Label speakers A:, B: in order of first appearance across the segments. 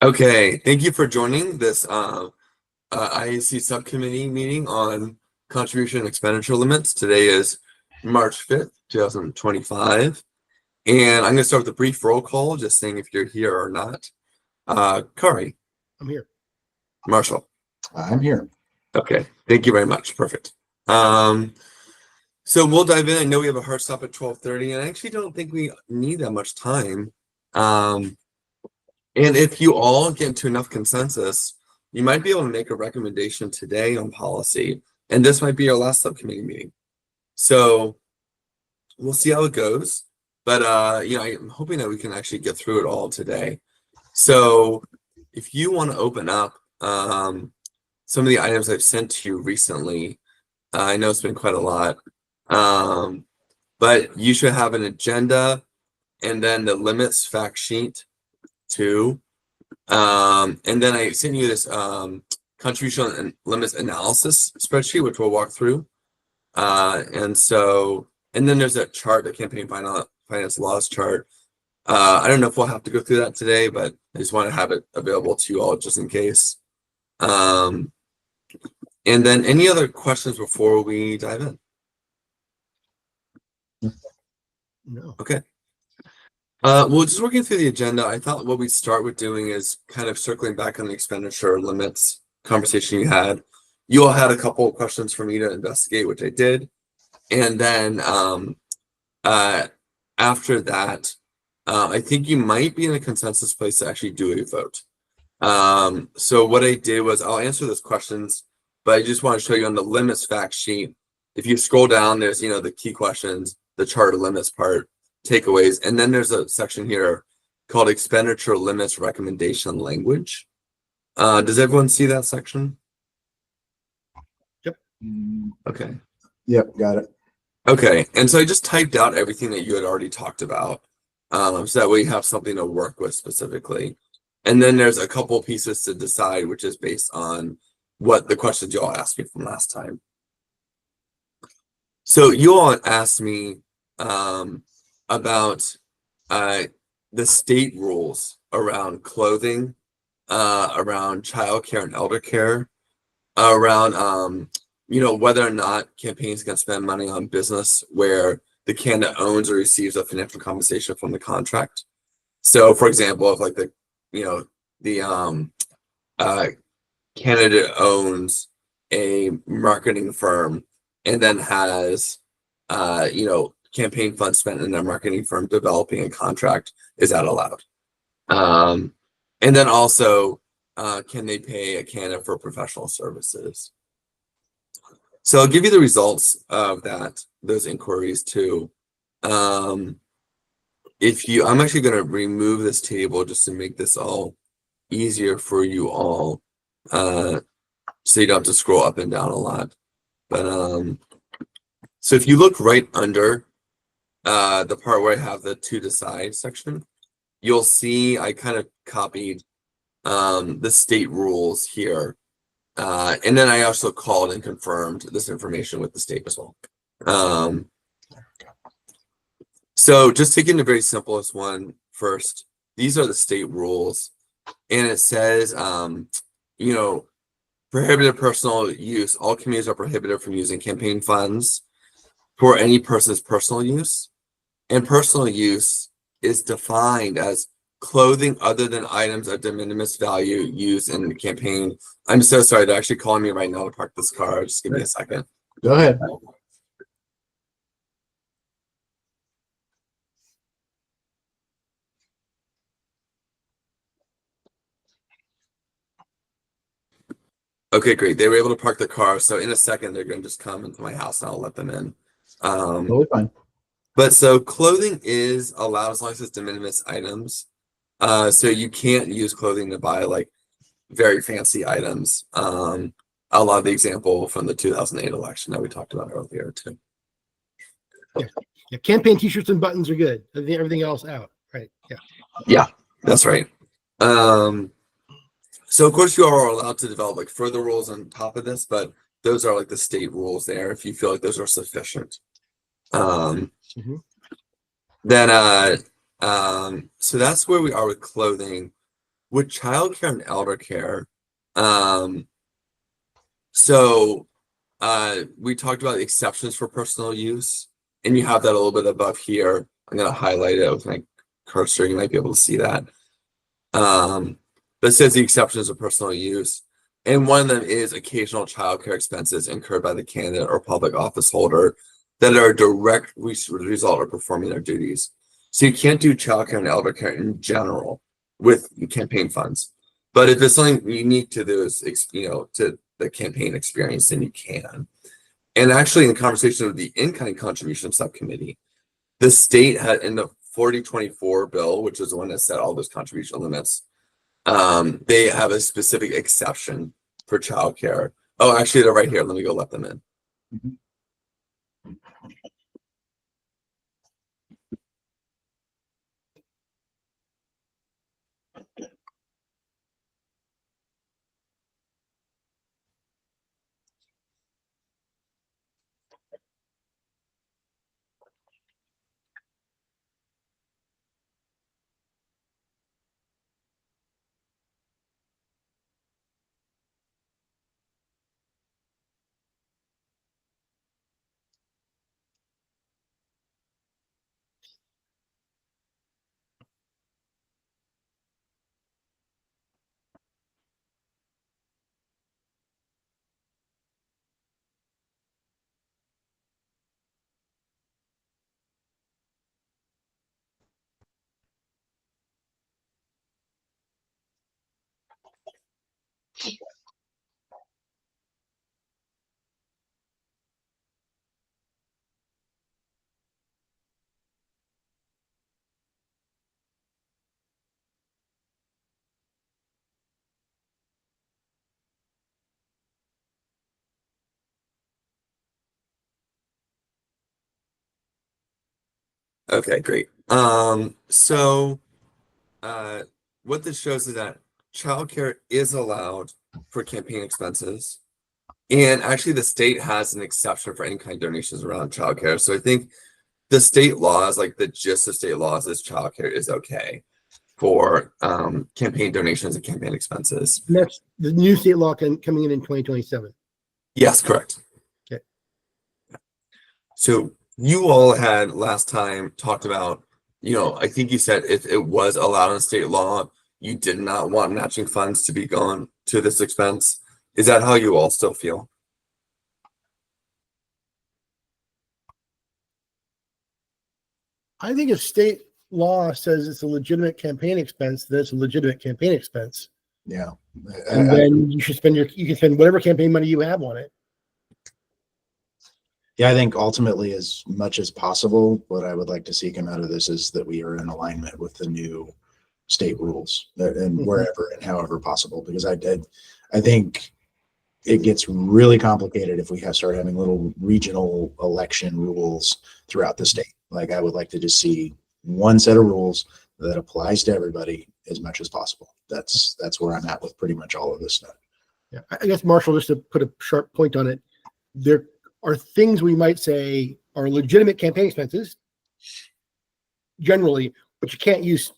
A: Okay, thank you for joining this IAC subcommittee meeting on contribution and expenditure limits. Today is March 5th, 2025. And I'm going to start with a brief roll call, just saying if you're here or not. Kari.
B: I'm here.
A: Marshall.
C: I'm here.
A: Okay, thank you very much. Perfect. So we'll dive in. I know we have a hard stop at 12:30, and I actually don't think we need that much time. And if you all get to enough consensus, you might be able to make a recommendation today on policy, and this might be our last subcommittee meeting. So we'll see how it goes, but I'm hoping that we can actually get through it all today. So if you want to open up some of the items I've sent to you recently, I know it's been quite a lot, but you should have an agenda and then the limits fact sheet too. And then I sent you this contribution and limits analysis spreadsheet, which we'll walk through. And then there's that chart, the campaign finance laws chart. I don't know if we'll have to go through that today, but I just want to have it available to you all just in case. And then any other questions before we dive in?
B: No.
A: Okay. Well, just working through the agenda, I thought what we'd start with doing is kind of circling back on the expenditure limits conversation you had. You all had a couple of questions for me to investigate, which I did. And then after that, I think you might be in a consensus place to actually do a vote. So what I did was I'll answer those questions, but I just want to show you on the limits fact sheet. If you scroll down, there's, the key questions, the chart of limits part, takeaways, and then there's a section here called expenditure limits recommendation language. Does everyone see that section?
B: Yep.
A: Okay.
C: Yep, got it.
A: Okay, and so I just typed out everything that you had already talked about, so that way you have something to work with specifically. And then there's a couple pieces to decide, which is based on what the questions you all asked me from last time. So you all asked me about the state rules around clothing, around childcare and elder care, around whether or not campaigns can spend money on business where the candidate owns or receives a financial compensation from the contract. So, for example, if the candidate owns a marketing firm and then has campaign funds spent in their marketing firm developing a contract, is that allowed? And then also, can they pay a candidate for professional services? So I'll give you the results of those inquiries too. I'm actually going to remove this table just to make this all easier for you all, so you don't have to scroll up and down a lot. But so if you look right under the part where I have the to decide section, you'll see I kind of copied the state rules here. And then I also called and confirmed this information with the state as well. So just taking the very simplest one first, these are the state rules. And it says, prohibited personal use. All communities are prohibited from using campaign funds for any person's personal use. And personal use is defined as clothing other than items of de minimis value used in the campaign. I'm so sorry, they're actually calling me right now to park this car. Just give me a second.
C: Go ahead.
A: Okay, great. They were able to park the car. So in a second, they're going to just come into my house and I'll let them in.
C: Totally fine.
A: But so clothing is allowed as long as it's de minimis items. So you can't use clothing to buy like very fancy items. A lot of the example from the 2008 election that we talked about earlier too.
B: Yeah, campaign t-shirts and buttons are good. Everything else out, right?
A: Yeah, that's right. So of course you are allowed to develop like further rules on top of this, but those are like the state rules there if you feel like those are sufficient. Then so that's where we are with clothing. with childcare and elder care, so we talked about the exceptions for personal use, and you have that a little bit above here. I'm going to highlight it with my cursor. You might be able to see that. That says the exceptions of personal use. And one of them is occasional childcare expenses incurred by the candidate or public office holder that are a direct result of performing their duties. So you can't do childcare and elder care in general with campaign funds. But if it's something unique to those, to the campaign experience, then you can. And actually, in the conversation of the in-kind contribution subcommittee, the state had in the 4024 bill, which is the one that set all those contribution limits, they have a specific exception for childcare. Oh, actually, they're right here. Let me go let them in.
C: Mhm.
A: Okay, great. So what this shows is that childcare is allowed for campaign expenses. And actually, the state has an exception for any kind of donations around childcare. So I think the state laws, like the gist of state laws, is childcare is okay for campaign donations and campaign expenses.
B: And that's the new state law coming in 2027.
A: Yes, correct.
B: Okay.
A: So you all had last time talked about, I think you said if it was allowed in state law, you did not want matching funds to be gone to this expense. Is that how you all still feel?
B: I think if state law says it's a legitimate campaign expense, then it's a legitimate campaign expense.
C: Yeah.
B: And then you can spend whatever campaign money you have on it.
C: Yeah, I think ultimately, as much as possible, what I would like to see come out of this is that we are in alignment with the new state rules and wherever and however possible, because I think it gets really complicated if we start having little regional election rules throughout the state. Like, I would like to just see one set of rules that applies to everybody as much as possible. That's where I'm at with pretty much all of this stuff.
B: Yeah, I guess, Marshall, just to put a sharp point on it, there are things we might say are legitimate campaign expenses generally, but you can't use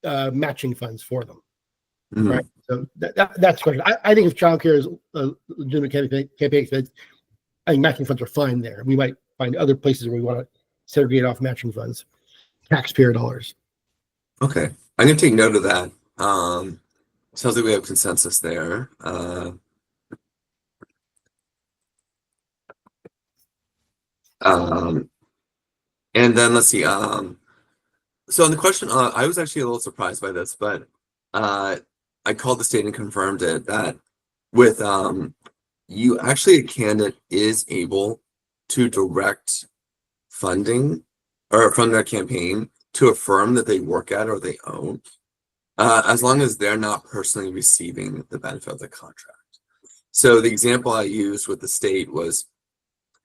B: matching funds for them.
A: Mhm.
B: Right. So that's the question. I think if childcare is a legitimate campaign expense, I think matching funds are fine there. We might find other places where we want to segregate off matching funds, taxpayer dollars.
A: Okay, I'm gonna take note of that. Sounds like we have consensus there. And then let's see. So on the question, I was actually a little surprised by this, but I called the state and confirmed it that with you actually a candidate is able to direct funding or from their campaign to a firm that they work at or they own, as long as they're not personally receiving the benefit of the contract. So the example I used with the state was,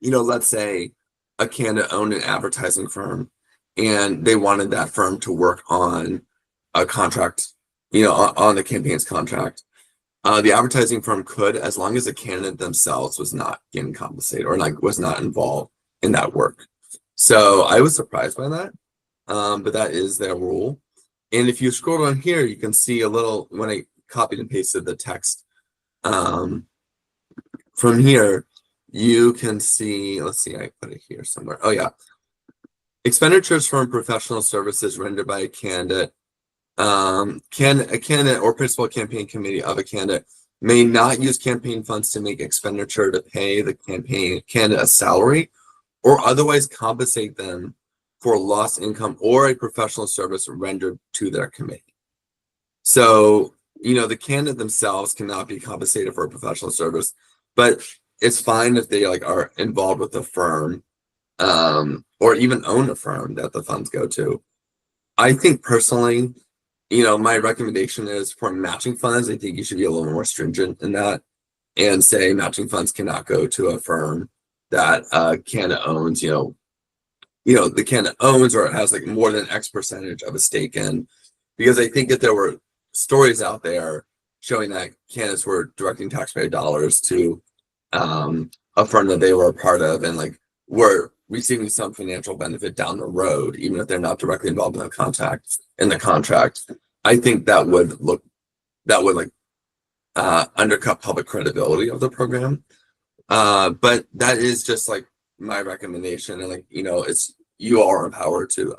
A: let's say a candidate owned an advertising firm and they wanted that firm to work on a contract, on the campaign's contract. The advertising firm could, as long as the candidate themselves was not getting compensated or was not involved in that work. So I was surprised by that, but that is their rule. And if you scroll down here, you can see a little, when I copied and pasted the text from here, you can see, let's see, I put it here somewhere. Oh yeah. Expenditures from professional services rendered by a candidate, a candidate or principal campaign committee of a candidate may not use campaign funds to make expenditure to pay the campaign candidate a salary or otherwise compensate them for lost income or a professional service rendered to their committee. So, the candidate themselves cannot be compensated for a professional service, but it's fine if they are involved with the firm, or even own a firm that the funds go to. I think personally, my recommendation is for matching funds, I think you should be a little more stringent in that and say matching funds cannot go to a firm that candidate owns, the candidate owns or it has more than X percentage of a stake in, because I think that there were stories out there showing that candidates were directing taxpayer dollars to a firm that they were a part of and were receiving some financial benefit down the road, even if they're not directly involved in the contract. I think that would undercut public credibility of the program. But that is just my recommendation, and it's you all are empowered to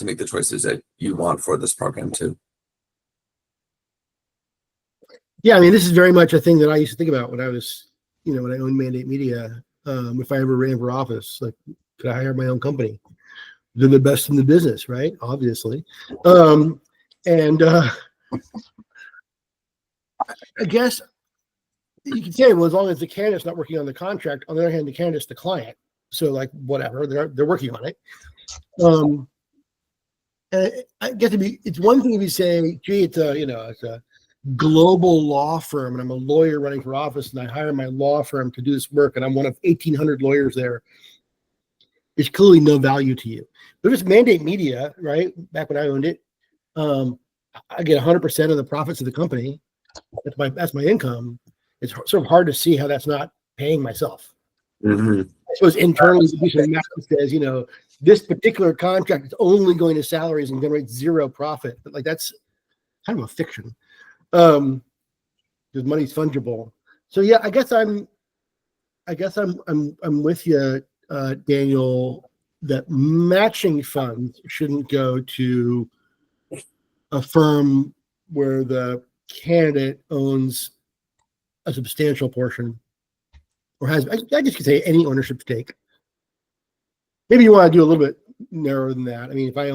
A: make the choices that you want for this program too.
B: Yeah, I mean, this is very much a thing that I used to think about when I was, when I owned Mandate Media. If I ever ran for office, could I hire my own company? They're the best in the business, right? Obviously. And I guess you can say, well, as long as the candidate's not working on the contract, on the other hand, the candidate's the client. So whatever, they're working on it. And I get to be, it's one thing if you say, gee, it's a global law firm and I'm a lawyer running for office and I hire my law firm to do this work and I'm one of 1,800 lawyers there. It's clearly no value to you. But if it's Mandate Media, right? Back when I owned it, I get 100% of the profits of the company. That's my income. It's sort of hard to see how that's not paying myself.
A: Mm-hmm.
B: I suppose internally, the math says, this particular contract is only going to salaries and generates zero profit. But that's kind of a fiction. Because money's fungible. So yeah, I guess I'm with you, Daniel, that matching funds shouldn't go to a firm where the candidate owns a substantial portion or has, I just could say, any ownership stake. Maybe you want to do a little bit narrower than that. I mean, if I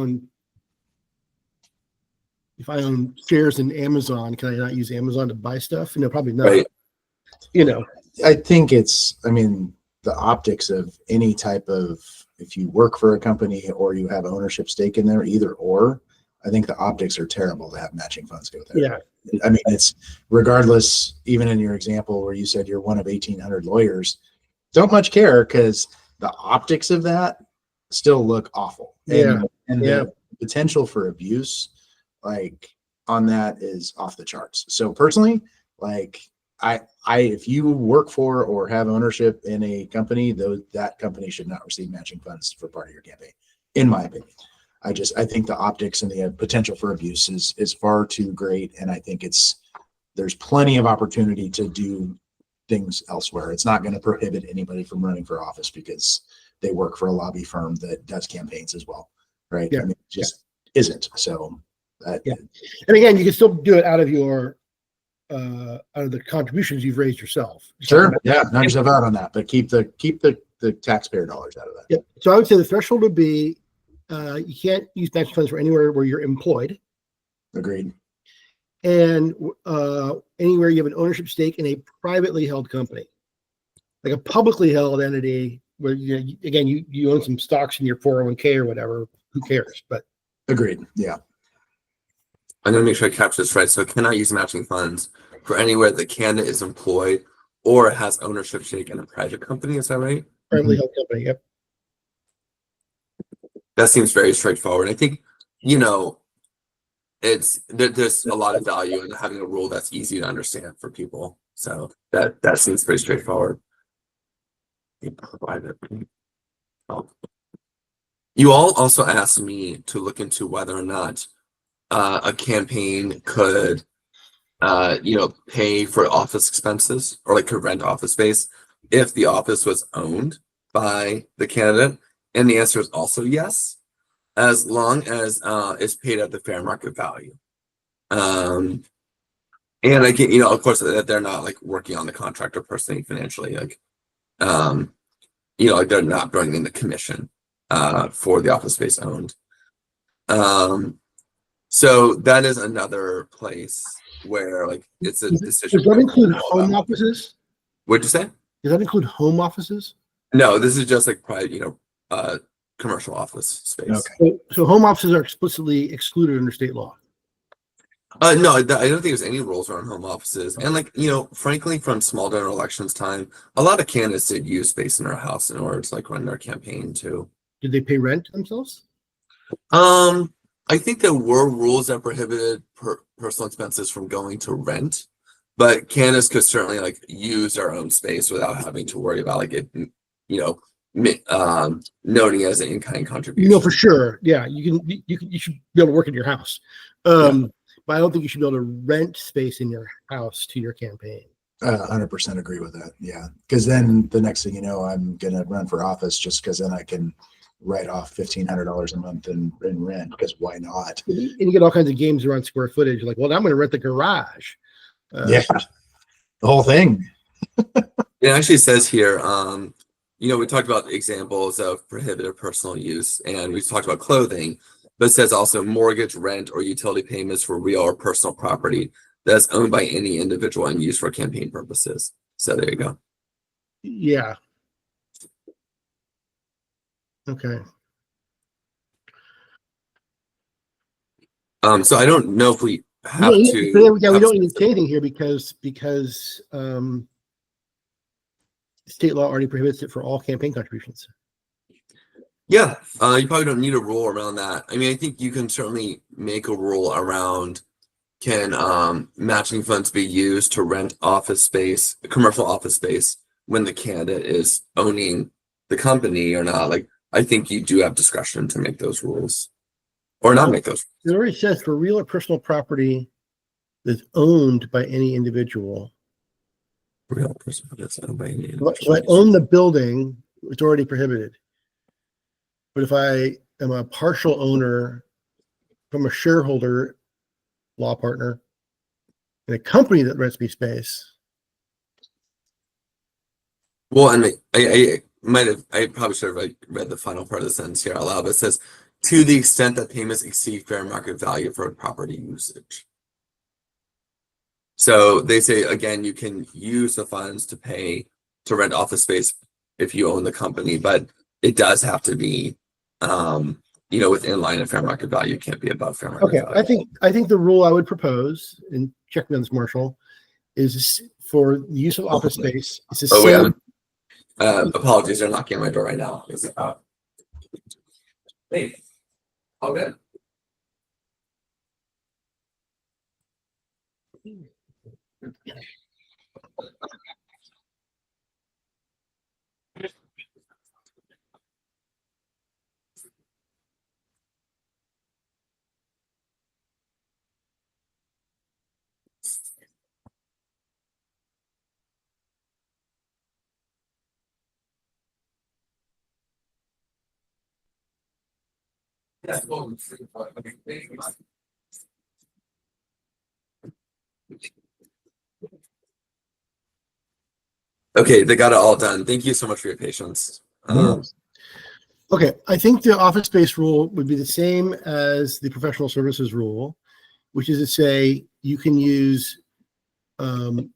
B: own shares in Amazon, can I not use Amazon to buy stuff? Probably not.
A: Right.
C: I think the optics of any type of, if you work for a company or you have ownership stake in there, either or, I think the optics are terrible to have matching funds go there.
B: Yeah.
C: I mean, it's regardless, even in your example where you said you're one of 1,800 lawyers, don't much care because the optics of that still look awful.
B: Yeah.
C: And the potential for abuse on that is off the charts. So personally, if you work for or have ownership in a company, that company should not receive matching funds for part of your campaign, in my opinion. I think the optics and the potential for abuse is far too great. And I think there's plenty of opportunity to do things elsewhere. It's not going to prohibit anybody from running for office because they work for a lobby firm that does campaigns as well. Right.
B: Yeah.
C: I mean, it just isn't. So
B: yeah. And again, you can still do it out of the contributions you've raised yourself.
C: Sure. Yeah. Knock yourself out on that, but keep the taxpayer dollars out of that.
B: Yeah. So I would say the threshold would be, you can't use matching funds for anywhere where you're employed.
C: Agreed.
B: And anywhere you have an ownership stake in a privately held company, like a publicly held entity where you own some stocks in your 401k or whatever. Who cares? But
C: agreed. Yeah.
A: I'm going to make sure I capture this right. So cannot use matching funds for anywhere the candidate is employed or has ownership stake in a private company. Is that right?
B: Privately held company. Yep.
A: That seems very straightforward. I think, there's a lot of value in having a rule that's easy to understand for people. So that seems pretty straightforward. You all also asked me to look into whether or not a campaign could pay for office expenses or like could rent office space if the office was owned by the candidate? And the answer is also yes, as long as it's paid at the fair market value. And again, of course, that they're not like working on the contract or personally financially, like like they're not bringing in the commission for the office space owned. So that is another place where like it's a decision.
B: Does that include home offices?
A: What'd you say?
B: Does that include home offices?
A: No, this is just like private, commercial office space.
C: Okay.
B: So home offices are explicitly excluded under state law.
A: No, I don't think there's any rules around home offices. And like, frankly, from small general elections time, a lot of candidates did use space in their house in order to like run their campaign too.
B: Did they pay rent themselves?
A: I think there were rules that prohibited personal expenses from going to rent, but candidates could certainly like use their own space without having to worry about like it, noting as an in-kind contribution.
B: For sure. Yeah, you should be able to work in your house. But I don't think you should be able to rent space in your house to your campaign.
C: 100% agree with that. Yeah. Because then the next thing you know, I'm going to run for office just because then I can write off $1,500 a month in rent, because why not?
B: And you get all kinds of games around square footage. You're like, well, I'm going to rent the garage.
C: Yeah. The whole thing.
A: It actually says here, we talked about examples of prohibited personal use, and we talked about clothing, but it says also mortgage, rent, or utility payments for real or personal property that's owned by any individual and used for campaign purposes. So there you go.
B: Yeah. Okay.
A: So I don't know if we have
B: we
A: to.
B: We don't need anything here because state law already prohibits it for all campaign contributions.
A: Yeah, you probably don't need a rule around that. I mean, I think you can certainly make a rule around can matching funds be used to rent office space, commercial office space, when the candidate is owning the company or not. Like, I think you do have discretion to make those rules or not make those.
B: It already says for real or personal property that's owned by any individual.
A: Real personal that's owned by any
B: So I own the building, it's already prohibited. But if I am a partial owner from a shareholder, law partner, in a company that rents me space.
A: Well, and I probably should have read the final part of the sentence here out loud, but it says, to the extent that payments exceed fair market value for property usage. So they say, again, you can use the funds to pay to rent office space if you own the company, but it does have to be, within line of fair market value. It can't be above fair market value.
B: I think the rule I would propose, and check me on this, Marshall, is for the use of office space. It's the same.
A: Apologies, they're knocking on my door right now. Hey, all good. Okay, they got it all done. Thank you so much for your patience.
B: Okay, I think the office space rule would be the same as the professional services rule, which is to say you can use the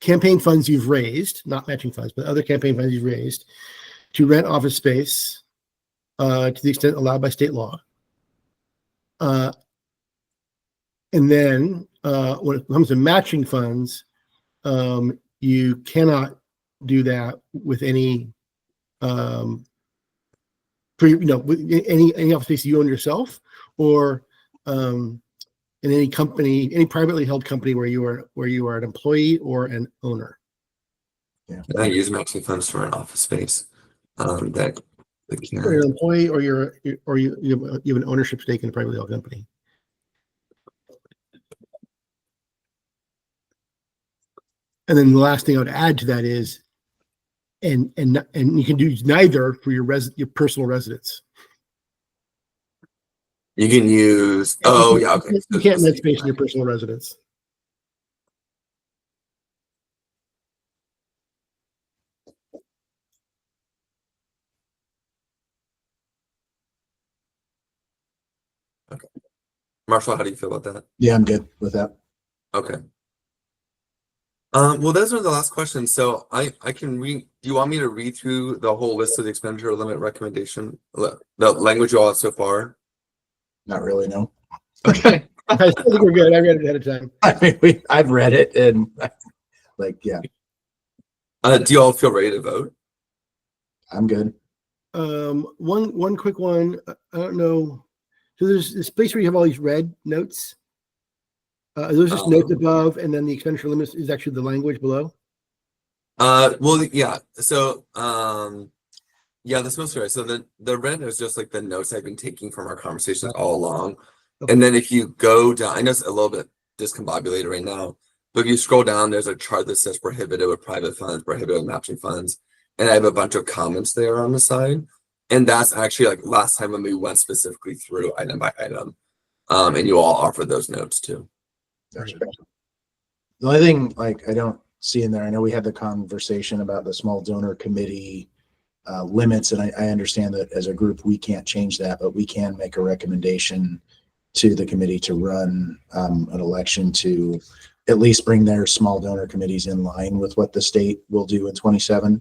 B: campaign funds you've raised, not matching funds, but other campaign funds you've raised to rent office space to the extent allowed by state law. And then when it comes to matching funds, you cannot do that with any with any office space you own yourself, or in any company, any privately held company where you are an employee or an owner.
C: Yeah,
A: I use matching funds for an office space that
B: You're an employee, or you have an ownership stake in a privately held company. And then the last thing I would add to that is, and you can do neither for your personal residence.
A: You can use. Oh yeah, okay.
B: You can't rent space in your personal residence.
A: Okay. Marshall, how do you feel about that?
C: Yeah, I'm good with that.
A: Okay. Well, those are the last questions. So I can read. Do you want me to read through the whole list of the expenditure limit recommendation, the language you all have so far?
C: Not really, no.
A: Okay.
B: I think we're good. I read it ahead of time.
C: I mean, I've read it and yeah.
A: Do you all feel ready to vote?
C: I'm good.
B: One quick one. I don't know. So there's this place where you have all these red notes. Those just notes above, and then the expenditure limits is actually the language below.
A: Well, yeah. So, yeah, that's mostly right. So the red is just like the notes I've been taking from our conversations all along.
B: Okay.
A: And then if you go down, I know it's a little bit discombobulated right now, but if you scroll down, there's a chart that says prohibited with private funds, prohibited with matching funds. And I have a bunch of comments there on the side. And that's actually like last time when we went specifically through item by item. And you all offered those notes too.
C: The only thing I don't see in there, I know we had the conversation about the small donor committee limits, and I understand that as a group we can't change that, but we can make a recommendation to the committee to run an election to at least bring their small donor committees in line with what the state will do in 27.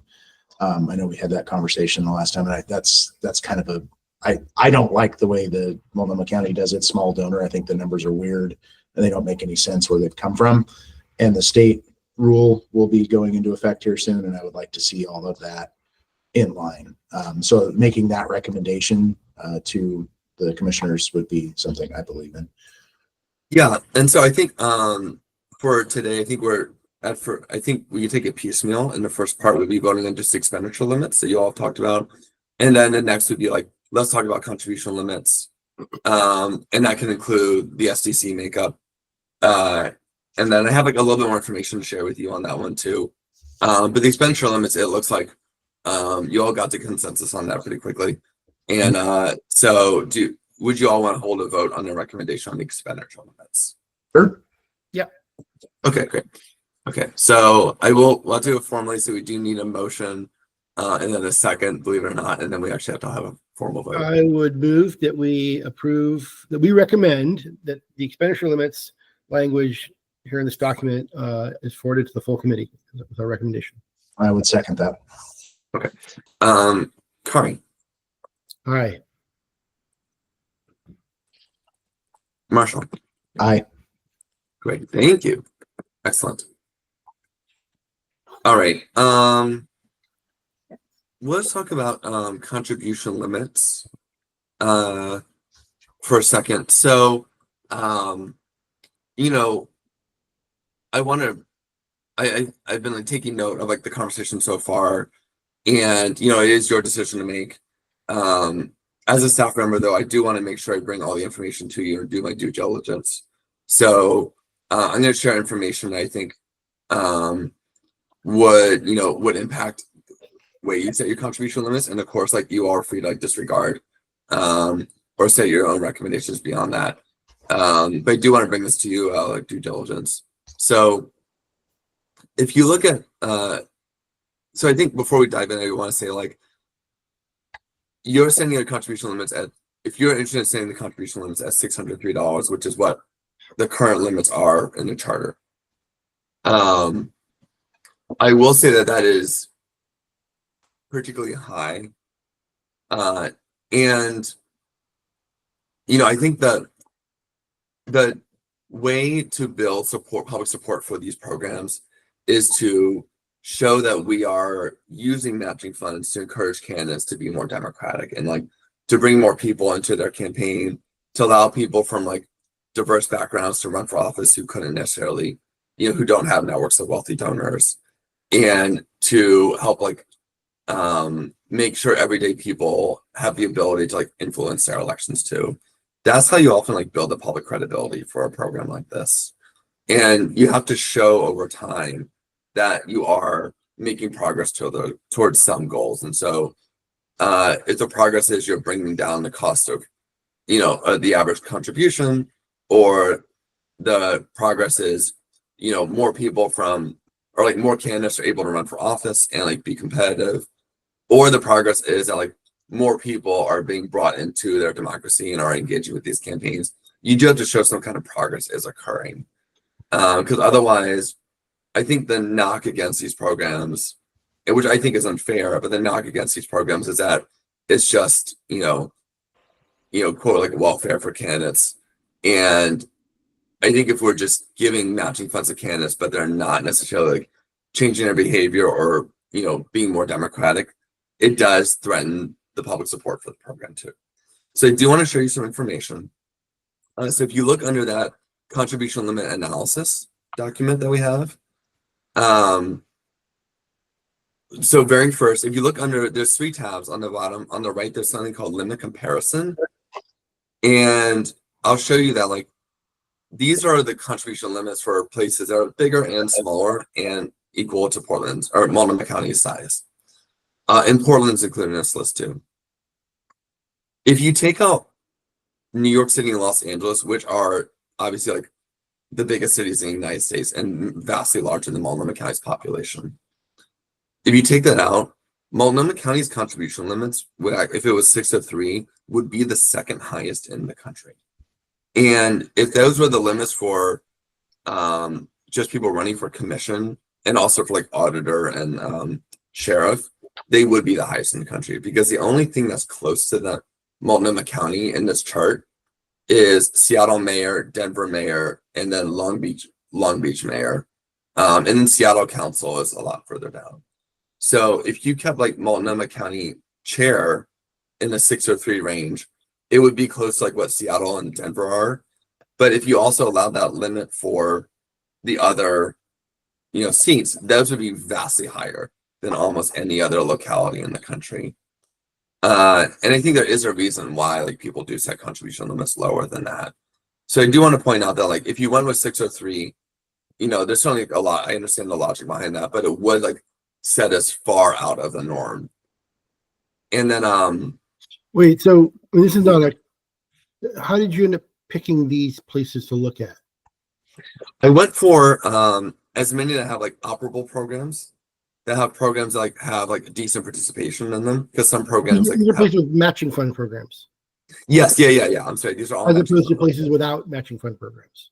C: I know we had that conversation the last time, and that's kind of I don't like the way the Multnomah County does it, small donor. I think the numbers are weird and they don't make any sense where they've come from. And the state rule will be going into effect here soon, and I would like to see all of that in line. So making that recommendation to the commissioners would be something I believe in.
A: Yeah, and so I think for today, I think I think we can take it piecemeal, and the first part would be voting on just expenditure limits that you all have talked about, and then the next would be like, let's talk about contribution limits, and that can include the SDC makeup, and then I have like a little bit more information to share with you on that one too. But the expenditure limits, it looks like you all got the consensus on that pretty quickly, and so would you all want to hold a vote on the recommendation on the expenditure limits?
C: Sure.
B: Yeah.
A: Okay, great. Okay, so I'll do it formally. So we do need a motion, and then a second, believe it or not, and then we actually have to have a formal vote.
B: I would move that we recommend that the expenditure limits language here in this document is forwarded to the full committee with our recommendation.
C: I would second that.
A: Okay. Kari.
B: Aye.
A: Marshall.
C: Aye.
A: Great, thank you. Excellent. All right. Let's talk about contribution limits for a second. So you know, I've been like taking note of like the conversation so far, and you know, it is your decision to make. As a staff member though, I do want to make sure I bring all the information to you and do my due diligence. So I'm going to share information that I think would impact the way you set your contribution limits, and of course, like, you are free to like disregard or set your own recommendations beyond that. But I do want to bring this to you, like due diligence. So if you look at so I think before we dive in, I want to say, like, you're setting your contribution limits at, if you're interested in setting the contribution limits at $603, which is what the current limits are in the charter. I will say that is particularly high. And, you know, I think that the way to build public support for these programs is to show that we are using matching funds to encourage candidates to be more democratic and like to bring more people into their campaign, to allow people from like diverse backgrounds to run for office who couldn't necessarily, you know, who don't have networks of wealthy donors, and to help like make sure everyday people have the ability to like influence their elections too. That's how you often like build the public credibility for a program like this. And you have to show over time that you are making progress towards some goals. And so if the progress is you're bringing down the cost of, the average contribution, or the progress is, more people or like more candidates are able to run for office and like be competitive, or the progress is that like more people are being brought into their democracy and are engaging with these campaigns, you do have to show some kind of progress is occurring. Because otherwise, I think the knock against these programs, which I think is unfair, but the knock against these programs is that it's just, quote, like welfare for candidates. And I think if we're just giving matching funds to candidates, but they're not necessarily like changing their behavior or, being more democratic, it does threaten the public support for the program too. So I do want to show you some information. So if you look under that contribution limit analysis document that we have, so very first, if you look under, there's 3 tabs on the bottom. On the right, there's something called limit comparison. And I'll show you that like these are the contribution limits for places that are bigger and smaller and equal to Portland's or Multnomah County's size. And Portland's included in this list too. If you take out New York City and Los Angeles, which are obviously like the biggest cities in the United States and vastly larger than Multnomah County's population, if you take that out, Multnomah County's contribution limits, if it was 6 to 3, would be the second highest in the country. And if those were the limits for just people running for commission and also for like auditor and sheriff, they would be the highest in the country, because the only thing that's close to the Multnomah County in this chart is Seattle mayor, Denver mayor, and then Long Beach mayor. And then Seattle council is a lot further down. So if you kept like Multnomah County chair in the 6 or 3 range, it would be close to like what Seattle and Denver are. But if you also allow that limit for the other, seats, those would be vastly higher than almost any other locality in the country. And I think there is a reason why like people do set contribution limits lower than that. So I do want to point out that like if you went with 6 or 3, there's certainly a lot. I understand the logic behind that, but it would like set us far out of the norm. And then
B: wait, so this is not like, how did you end up picking these places to look at?
A: I went for as many that have like operable programs, that have programs that like have like decent participation in them, because some programs
B: These are places with matching fund programs.
A: Yes, yeah. I'm sorry, these are all
B: as opposed to places without matching fund programs.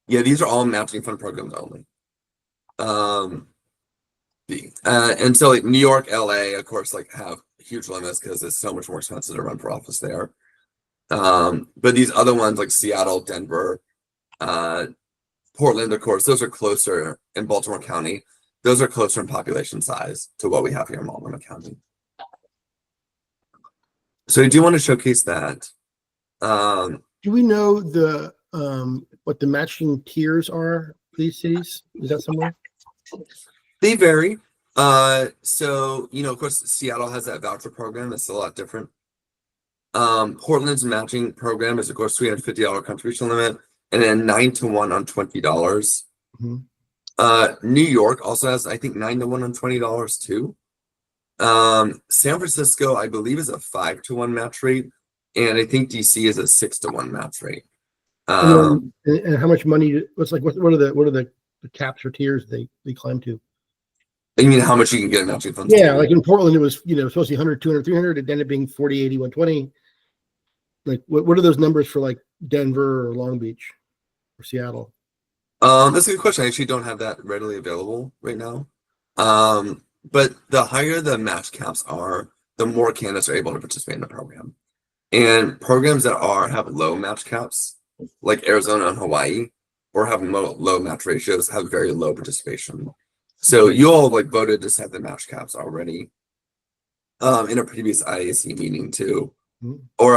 A: Yeah, these are all matching fund programs only. And so like New York, LA, of course, like have huge limits because it's so much more expensive to run for office there. But these other ones like Seattle, Denver, Portland, of course, those are closer in Baltimore County. Those are closer in population size to what we have here in Multnomah County. So I do want to showcase that.
B: Do we know the what the matching tiers are for these cities? Is that somewhere?
A: They vary. So, of course, Seattle has that voucher program. It's a lot different. Portland's matching program is, of course, $350 contribution limit, and then 9-to-1 on $20.
B: Mm-hmm.
A: New York also has, I think, 9-to-1 on $20 too. San Francisco, I believe, is a 5-to-1 match rate, and I think DC is a 6-to-1 match rate.
B: And how much money? What are the caps or tiers they climb to?
A: You mean how much you can get in matching funds?
B: Yeah, like in Portland, it was supposed to be 100, 200, 300. It ended up being 40, 80, 120. Like, what are those numbers for like Denver or Long Beach or Seattle?
A: That's a good question. I actually don't have that readily available right now. But the higher the match caps are, the more candidates are able to participate in the program. And programs that have low match caps, like Arizona and Hawaii, or have low match ratios, have very low participation. So you all like voted to set the match caps already in a previous IAC meeting too.
B: Mm-hmm.
A: Or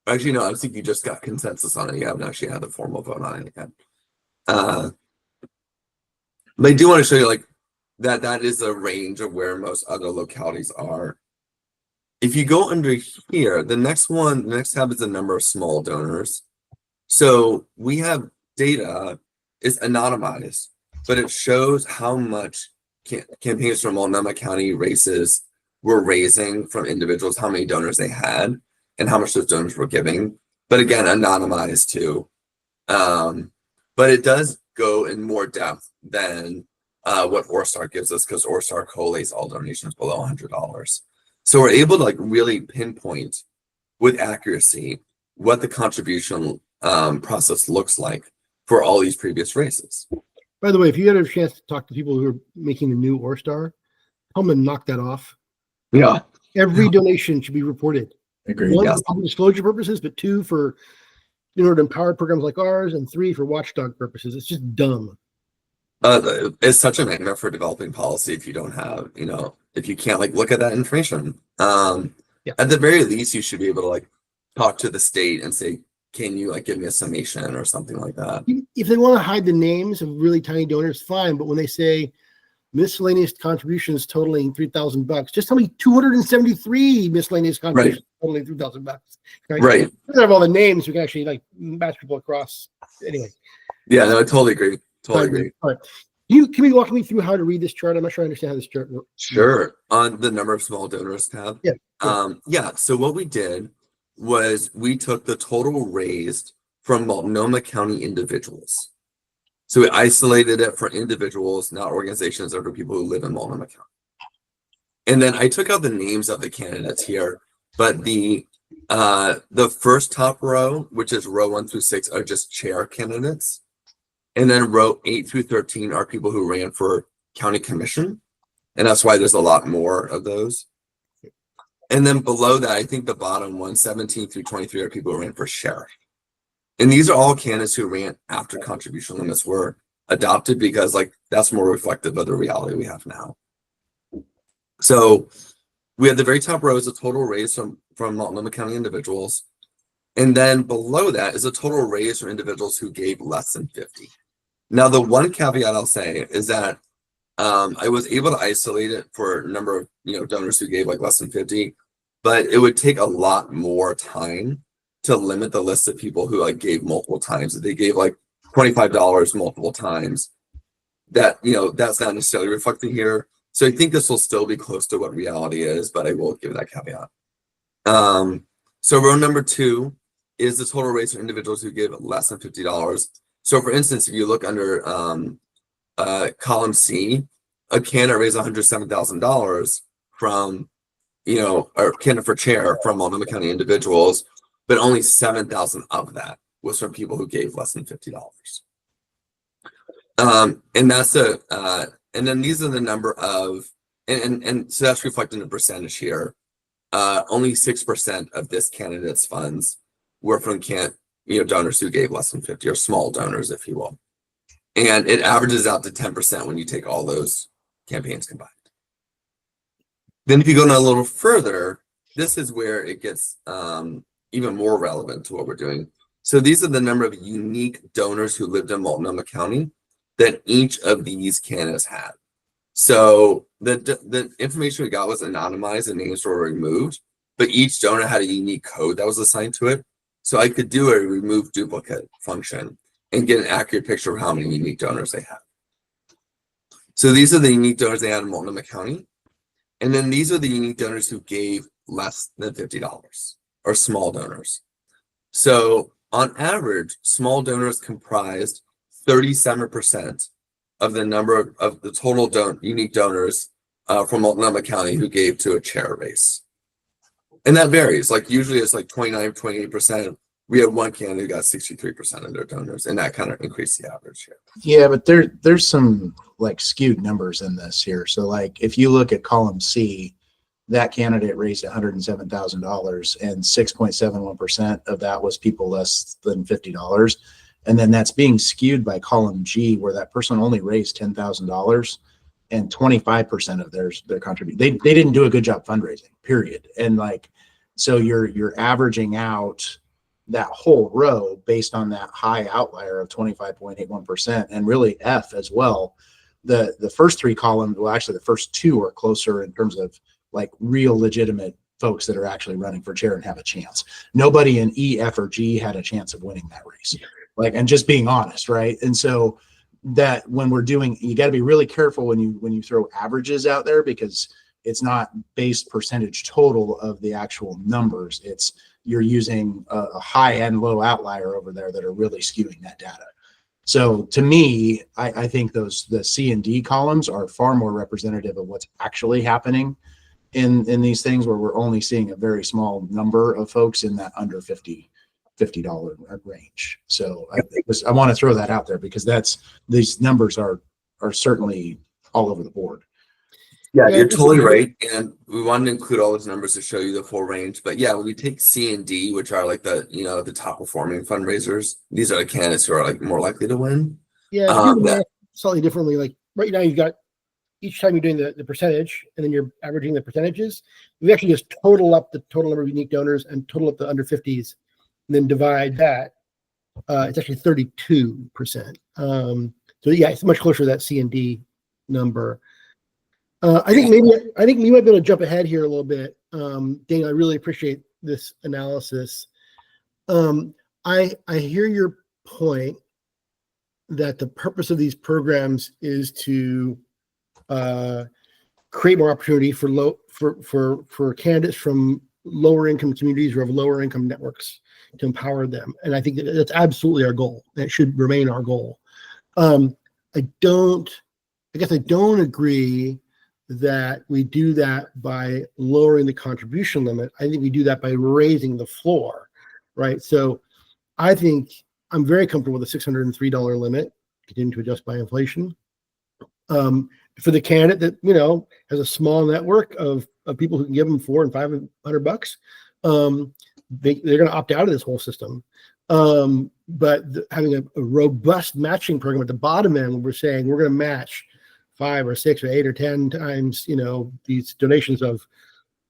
A: actually no, I think you just got consensus on it. You haven't actually had a formal vote on it yet. But I do want to show you like that is a range of where most other localities are. If you go under here, the next tab is the number of small donors. So we have data is anonymized, but it shows how much campaigns from Multnomah County races were raising from individuals, how many donors they had, and how much those donors were giving. But again, anonymized too. But it does go in more depth than what Orstar gives us, because Orstar collates all donations below $100. So we're able to like really pinpoint with accuracy what the contribution process looks like for all these previous races.
B: By the way, if you had a chance to talk to people who are making the new Orstar, tell them to knock that off.
A: Yeah.
B: Every donation should be reported.
C: Agreed.
B: One,
A: Yes.
B: for public disclosure purposes, but two, for in order to empower programs like ours, and three, for watchdog purposes. It's just dumb.
A: It's such a nightmare for developing policy if you don't have, if you can't like look at that information.
B: Yeah.
A: At the very least, you should be able to like talk to the state and say, can you like give me a summation or something like that?
B: If they want to hide the names of really tiny donors, fine. But when they say miscellaneous contributions totaling $3,000, just tell me 273 miscellaneous contributions totaling $3,000.
A: Right.
B: We have all the names. We can actually like match people across. Anyway.
A: Yeah, no, I totally agree. Totally agree.
B: All right. Can you walk me through how to read this chart? I'm not sure I understand how this chart works.
A: Sure. On the number of small donors tab.
B: Yeah.
A: So what we did was we took the total raised from Multnomah County individuals. So we isolated it for individuals, not organizations, or for people who live in Multnomah County. And then I took out the names of the candidates here, but the first top row, which is row 1 through 6, are just chair candidates. And then row 8 through 13 are people who ran for county commission. And that's why there's a lot more of those. And then below that, I think the bottom one, 17 through 23, are people who ran for sheriff. And these are all candidates who ran after contribution limits were adopted, because like that's more reflective of the reality we have now. So we have the very top row is a total raise from Multnomah County individuals. And then below that is a total raise from individuals who gave less than 50. Now, the one caveat I'll say is that I was able to isolate it for a number of donors who gave like less than 50, but it would take a lot more time to limit the list of people who like gave multiple times. If they gave like $25 multiple times, that that's not necessarily reflected here. So I think this will still be close to what reality is, but I will give that caveat. So row number 2 is the total raise for individuals who give less than $50. So for instance, if you look under column C, a candidate raised $107,000 from, or candidate for chair from Multnomah County individuals, but only $7,000 of that was from people who gave less than $50. And that's and then these are the number of, and so that's reflected in a percentage here. Only 6% of this candidate's funds were from donors who gave less than 50, or small donors, if you will. And it averages out to 10% when you take all those campaigns combined. Then if you go down a little further, this is where it gets even more relevant to what we're doing. So these are the number of unique donors who lived in Multnomah County that each of these candidates had. So the information we got was anonymized and names were removed, but each donor had a unique code that was assigned to it. So I could do a remove duplicate function and get an accurate picture of how many unique donors they had. So these are the unique donors they had in Multnomah County. And then these are the unique donors who gave less than $50, or small donors. So on average, small donors comprised 37% of the number of the total unique donors from Multnomah County who gave to a chair race. And that varies. Like usually it's like 29, 28%. We had one candidate who got 63% of their donors, and that kind of increased the average here.
C: Yeah, but there's some like skewed numbers in this here. So like if you look at column C, that candidate raised $107,000, and 6.71% of that was people less than $50. And then that's being skewed by column G, where that person only raised $10,000, and 25% of their contribution. They didn't do a good job fundraising, period. And like, so you're averaging out that whole row based on that high outlier of 25.81%, and really F as well, the first three columns, well, actually the first two are closer in terms of like real legitimate folks that are actually running for chair and have a chance. Nobody in E, F, or G had a chance of winning that race. Like, and just being honest, right? And so that when we're doing, you got to be really careful when you throw averages out there, because it's not based percentage total of the actual numbers. It's you're using a high and low outlier over there that are really skewing that data. So to me, I think the C and D columns are far more representative of what's actually happening in these things, where we're only seeing a very small number of folks in that under $50 range. So I want to throw that out there, because these numbers are certainly all over the board.
A: Yeah, you're totally right. And we wanted to include all those numbers to show you the full range. But yeah, when we take C and D, which are like the top performing fundraisers, these are the candidates who are like more likely to win.
B: Yeah, to do the math slightly differently. Like right now, you've got each time you're doing the percentage, and then you're averaging the percentages. We actually just total up the total number of unique donors and total up the under 50s, and then divide that. It's actually 32%. So yeah, it's much closer to that C and D number. I think we might be able to jump ahead here a little bit. Dane, I really appreciate this analysis. I hear your point that the purpose of these programs is to create more opportunity for candidates from lower income communities or of lower income networks, to empower them. And I think that's absolutely our goal. That should remain our goal. I guess I don't agree that we do that by lowering the contribution limit. I think we do that by raising the floor, right? So I think I'm very comfortable with a $603 limit, continuing to adjust by inflation. For the candidate that, has a small network of people who can give them $400 and $500, they're going to opt out of this whole system. But having a robust matching program at the bottom end, where we're saying we're going to match 5 or 6 or 8 or 10 times, these donations of,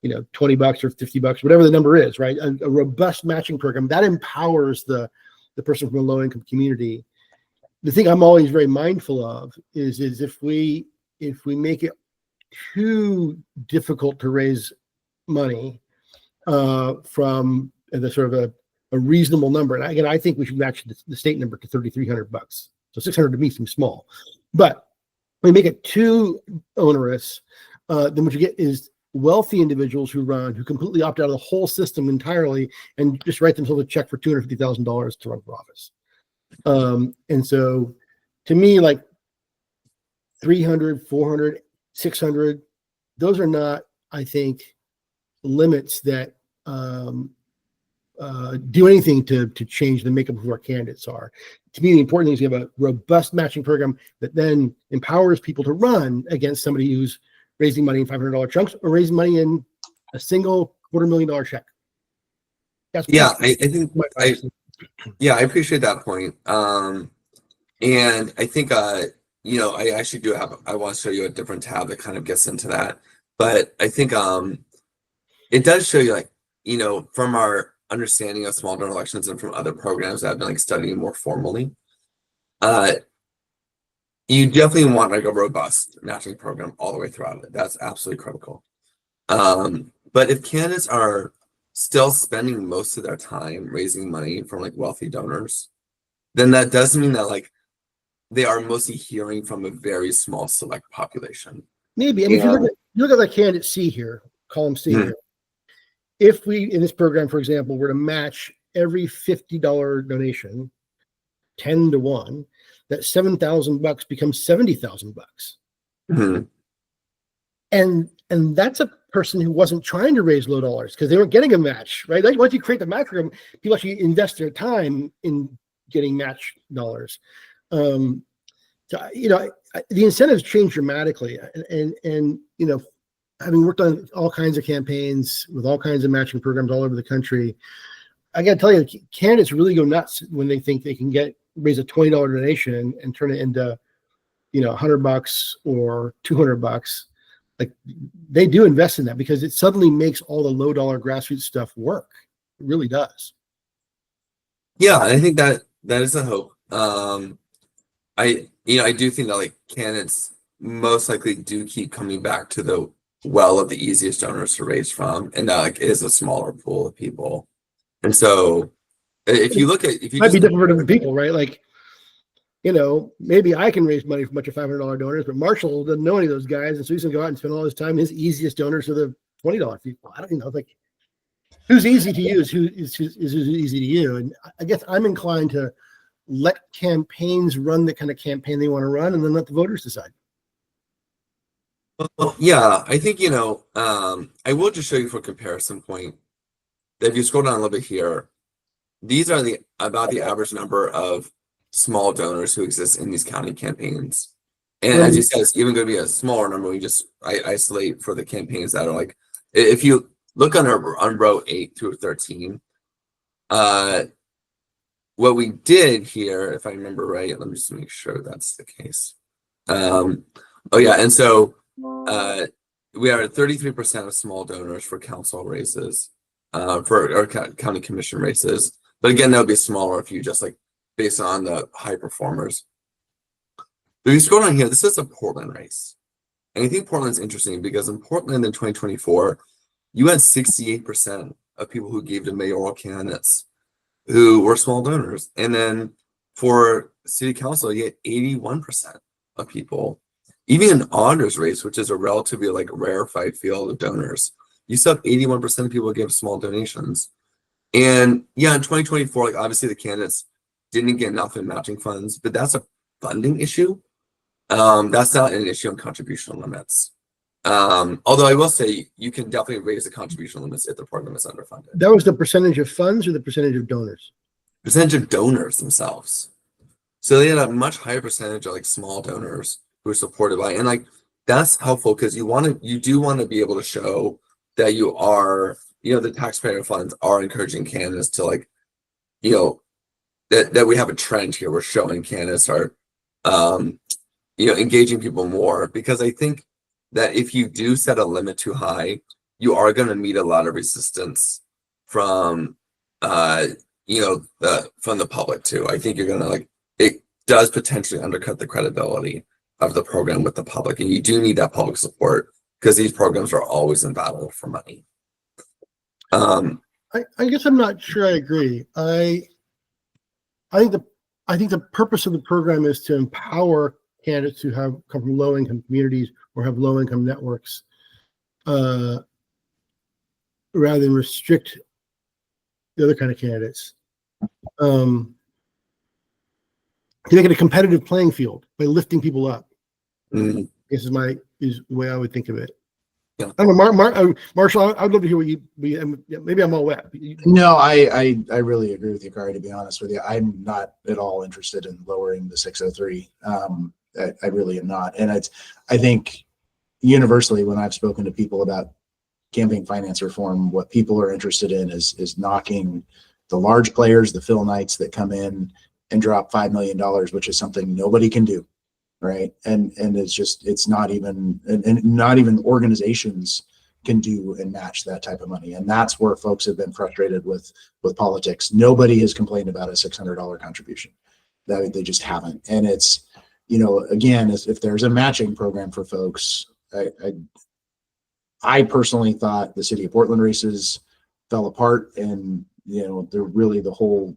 B: $20 or $50, whatever the number is, right? A robust matching program that empowers the person from a low income community. The thing I'm always very mindful of is if we make it too difficult to raise money from the sort of a reasonable number, and again, I think we should match the state number to $3,300. So 600 to me seems small, but when we make it too onerous, then what you get is wealthy individuals who completely opt out of the whole system entirely and just write themselves a check for $250,000 to run for office. And so to me, like 300, 400, 600, those are not, I think, limits that do anything to change the makeup of who our candidates are. To me, the important thing is you have a robust matching program that then empowers people to run against somebody who's raising money in $500 chunks or raising money in a single $250,000 check. That's
A: I think I appreciate that point. And I think I actually I want to show you a different tab that kind of gets into that. But I think it does show you from our understanding of small donor elections and from other programs that I've been studying more formally, you definitely want a robust matching program all the way throughout it. That's absolutely critical. But if candidates are still spending most of their time raising money from wealthy donors, then that does mean that they are mostly hearing from a very small select population.
B: Maybe. I mean, if you look at the candidate C here, column C here, if we, in this program, for example, were to match every $50 donation 10 to 1, that $7,000 becomes $70,000.
A: Mm-hmm.
B: And that's a person who wasn't trying to raise low dollars because they weren't getting a match, right? Like once you create the match program, people actually invest their time in getting match dollars. So, the incentives change dramatically, and having worked on all kinds of campaigns with all kinds of matching programs all over the country, I got to tell you, candidates really go nuts when they think they can raise a $20 donation and turn it into, $100 or $200. They do invest in that because it suddenly makes all the low dollar grassroots stuff work. It really does.
A: Yeah, I think that is a hope. I do think that candidates most likely do keep coming back to the well of the easiest donors to raise from, and that like is a smaller pool of people. And so if you look at if you
B: Might be
A: just
B: different for different people, right? Like, maybe I can raise money from a bunch of $500 donors, but Marshall doesn't know any of those guys, and so he's gonna go out and spend all his time. His easiest donors are the $20 people. I don't know, like who's easy to use, who's easy to you. And I guess I'm inclined to let campaigns run the kind of campaign they want to run, and then let the voters decide.
A: well, yeah, I think I will just show you for comparison point that if you scroll down a little bit here, these are about the average number of small donors who exist in these county campaigns. And as you said, it's even going to be a smaller number. We just isolate for the campaigns that are like, if you look on row 8 through 13, what we did here, if I remember right, let me just make sure that's the case. Oh yeah, and so we are at 33% of small donors for council races, for our county commission races. But again, that would be smaller if you just like based on the high performers. But if you scroll down here, this is a Portland race. And I think Portland's interesting because in Portland in 2024, you had 68% of people who gave to mayoral candidates who were small donors. And then for city council, you get 81% of people. Even in Auditor's race, which is a relatively like rarefied field of donors, you still have 81% of people who give small donations. And yeah, in 2024, like obviously the candidates didn't get enough in matching funds, but that's a funding issue. That's not an issue on contribution limits. Although I will say you can definitely raise the contribution limits if the program is underfunded.
B: That was the percentage of funds or the percentage of donors?
A: Percentage of donors themselves. So they had a much higher percentage of like small donors who are supported by, and like that's helpful because you do want to be able to show that you are, the taxpayer funds are encouraging candidates to like, that we have a trend here. We're showing candidates are, engaging people more, because I think that if you do set a limit too high, you are going to meet a lot of resistance from, from the public too. I think you're going to it does potentially undercut the credibility of the program with the public, and you do need that public support because these programs are always in battle for money.
B: I guess I'm not sure I agree. I think the purpose of the program is to empower candidates who come from low-income communities or have low-income networks, rather than restrict the other kind of candidates. To make it a competitive playing field by lifting people up.
A: Mm-hmm.
B: This is the way I would think of it.
A: Yeah.
B: I don't know, Marshall, I'd love to hear what maybe I'm all wet.
C: No, I really agree with you, Kari, to be honest with you. I'm not at all interested in lowering the 603. I really am not. And I think universally, when I've spoken to people about campaign finance reform, what people are interested in is knocking the large players, the Phil Knights that come in and drop $5 million, which is something nobody can do. Right. And it's not even, and not even organizations can do and match that type of money. And that's where folks have been frustrated with politics. Nobody has complained about a $600 contribution. That they just haven't. And it's, again, if there's a matching program for folks, I personally thought the city of Portland races fell apart, and, they're really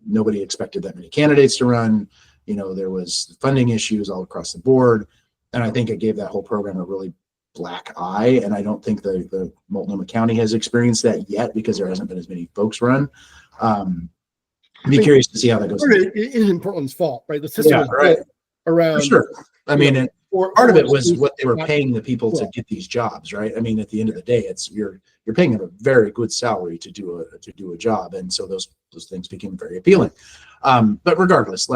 C: nobody expected that many candidates to run. There was funding issues all across the board. And I think it gave that whole program a really black eye. And I don't think the Multnomah County has experienced that yet because there hasn't been as many folks run. I'd be curious to see how that goes.
B: It isn't Portland's fault, right? The system was
C: right.
B: around.
C: For sure. I mean, part of it was what they were paying the people to get these jobs, right? I mean, at the end of the day, it's you're paying them a very good salary to do a job. And so those things became very appealing. But regardless,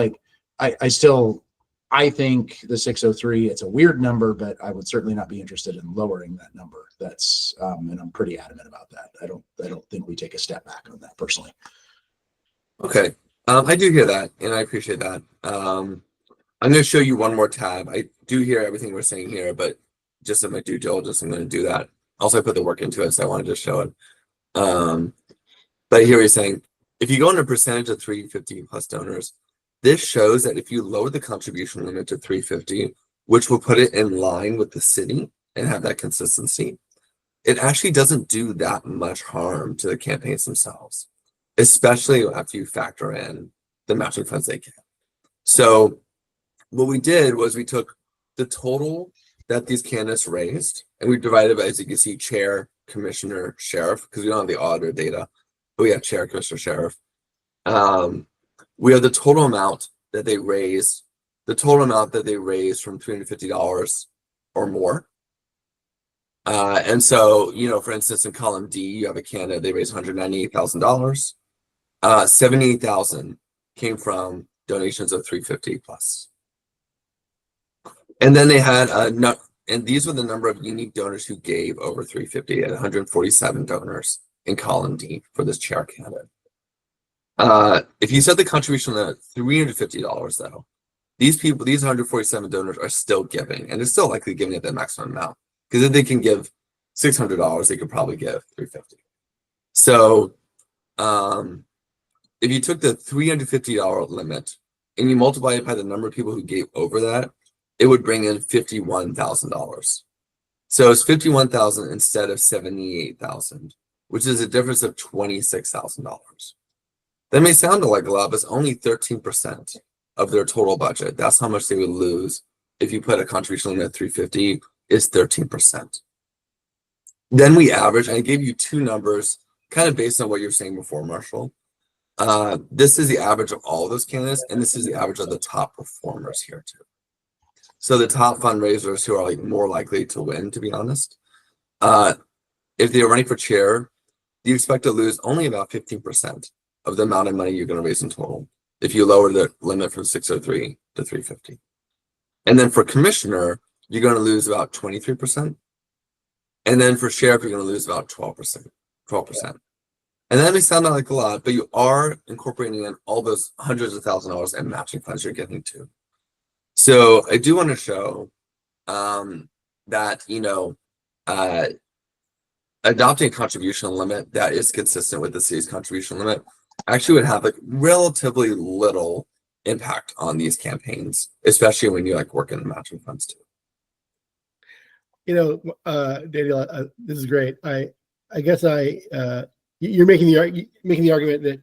C: I think the 603, it's a weird number, but I would certainly not be interested in lowering that number. That's and I'm pretty adamant about that. I don't think we take a step back on that personally.
A: Okay. I do hear that, and I appreciate that. I'm going to show you one more tab. I do hear everything we're saying here, but just in my due diligence, I'm going to do that. Also, I put the work into it, so I wanted to show it. But here he's saying, if you go into percentage of 350 plus donors, this shows that if you lower the contribution limit to 350, which will put it in line with the city and have that consistency, it actually doesn't do that much harm to the campaigns themselves, especially after you factor in the matching funds they get. So what we did was we took the total that these candidates raised, and we divided by, as you can see, chair, commissioner, sheriff, because we don't have the auditor data, but we have chair, commissioner, sheriff. We have the total amount that they raised, from $350 or more. And so, for instance, in column D, you have a candidate, they raised $198,000. 78,000 came from donations of $350 plus. And then they had and these were the number of unique donors who gave over $350 at 147 donors in column D for this chair candidate. If you set the contribution at $350 though, these 147 donors are still giving, and they're still likely giving at the maximum amount, because if they can give $600, they could probably give $350. So if you took the $350 limit and you multiply it by the number of people who gave over that, it would bring in $51,000. So it's $51,000 instead of $78,000, which is a difference of $26,000. That may sound like a lot, but it's only 13% of their total budget. That's how much they would lose if you put a contribution limit of $350 is 13%. Then we average, I gave you two numbers, kind of based on what you're saying before, Marshall. This is the average of all of those candidates, and this is the average of the top performers here too. So the top fundraisers who are more likely to win, to be honest, if they're running for chair, you expect to lose only about 15% of the amount of money you're going to raise in total if you lower the limit from 603 to 350. And then for commissioner, you're going to lose about 23%. And then for sheriff, you're going to lose about 12%. And that may sound like a lot, but you are incorporating in all those hundreds of thousands of dollars in matching funds you're getting to. So I do want to show that, adopting a contribution limit that is consistent with the city's contribution limit actually would have relatively little impact on these campaigns, especially when you work in the matching funds too.
B: Daniel, this is great. I guess you're making the argument that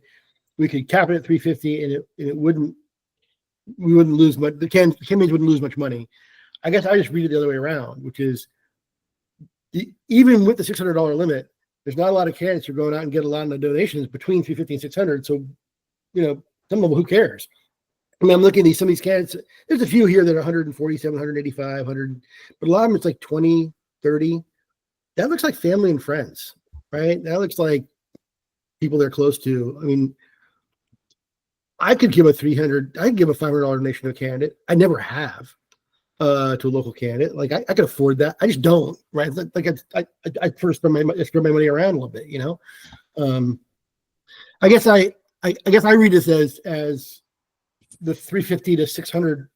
B: we could cap it at 350 and we wouldn't lose much. The campaigns wouldn't lose much money. I guess I just read it the other way around, which is even with the $600 limit, there's not a lot of candidates who are going out and get a lot of the donations between 350 and 600. So, some of them, who cares? I mean, I'm looking at some of these candidates. There's a few here that are 147, 185, 100, but a lot of them it's like 20, 30. That looks like family and friends, right? That looks like people they're close to. I mean, I could give a $500 donation to a candidate. I never have to a local candidate. I could afford that. I just don't, right? I first spread my money around a little bit, I guess I read this as the 350 to 600